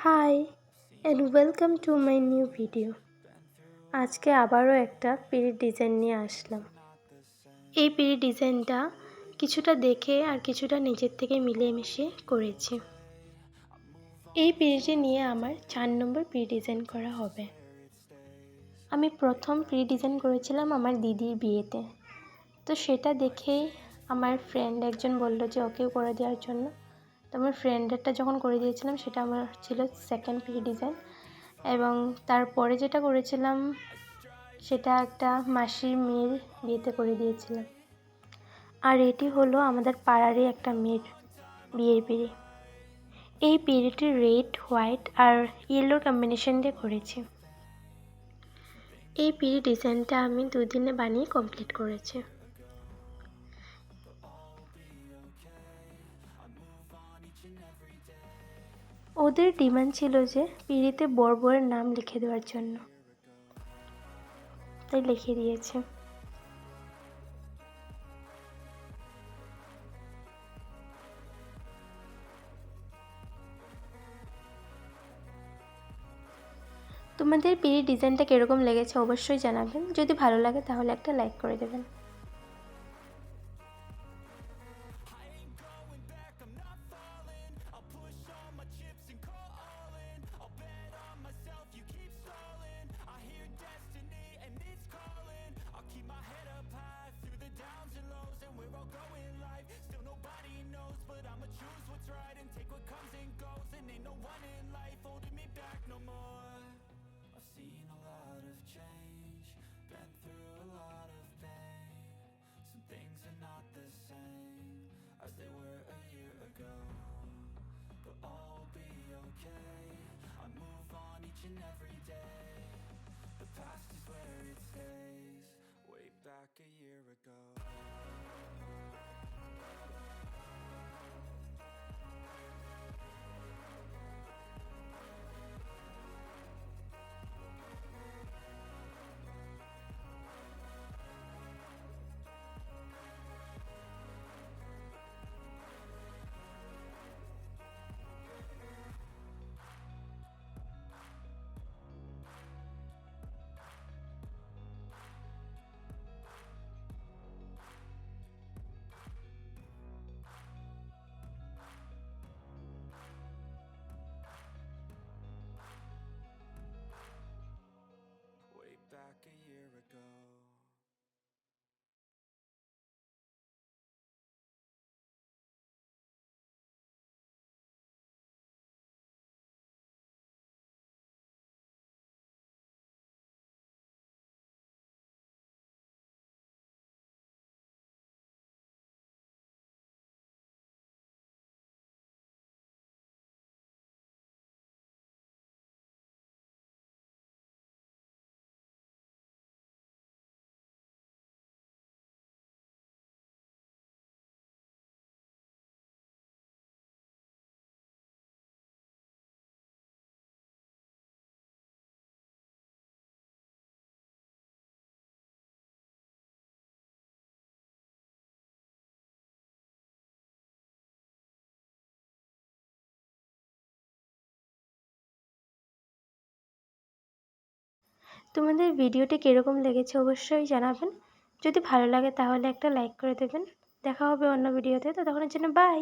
High and welcome to my new video. আজকে আবারও একটা পিড়ির ডিজাইন নিয়ে আসলাম। এই পিড়ির ডিজাইনটা কিছুটা দেখে আর কিছুটা নিজের থেকে মিলেমিশে করেছি। এই পিড়িটি নিয়ে আমার 4 নম্বর পিড়ি ডিজাইন করা হবে। আমি প্রথম পিড়ি ডিজাইন করেছিলাম আমার দিদির বিয়েতে, তো সেটা দেখেই আমার ফ্রেন্ড একজন বলল যে ওকেও করে দেওয়ার জন্য। তো আমার ফ্রেন্ডেরটা যখন করে দিয়েছিলাম সেটা আমার ছিল সেকেন্ড পিড়ি ডিজাইন, এবং তারপরে যেটা করেছিলাম সেটা একটা মাসির মেয়ের বিয়েতে করে দিয়েছিলাম। আর এটি হলো আমাদের পাড়ারই একটা মেয়ের বিয়ের পিড়ি। এই পিড়িটি রেড, হোয়াইট আর ইয়েলোর কম্বিনেশন দিয়ে করেছি। এই পিড়ি ডিজাইনটা আমি 2 দিনে বানিয়ে কমপ্লিট করেছি। ওদের ডিমান্ড ছিল যে পিড়িতে বর-বউয়ের নাম লিখে দেওয়ার জন্য, তাই লিখে দিয়েছি। তোমাদের পিড়ির ডিজাইনটা কীরকম লেগেছে অবশ্যই জানাবেন। যদি ভালো লাগে তাহলে একটা লাইক করে দেবেন। তোমাদের ভিডিওটি কীরকম লেগেছে অবশ্যই জানাবেন। যদি ভালো লাগে তাহলে একটা লাইক করে দেবেন। দেখা হবে অন্য ভিডিওতে, ততক্ষণের জন্য বাই।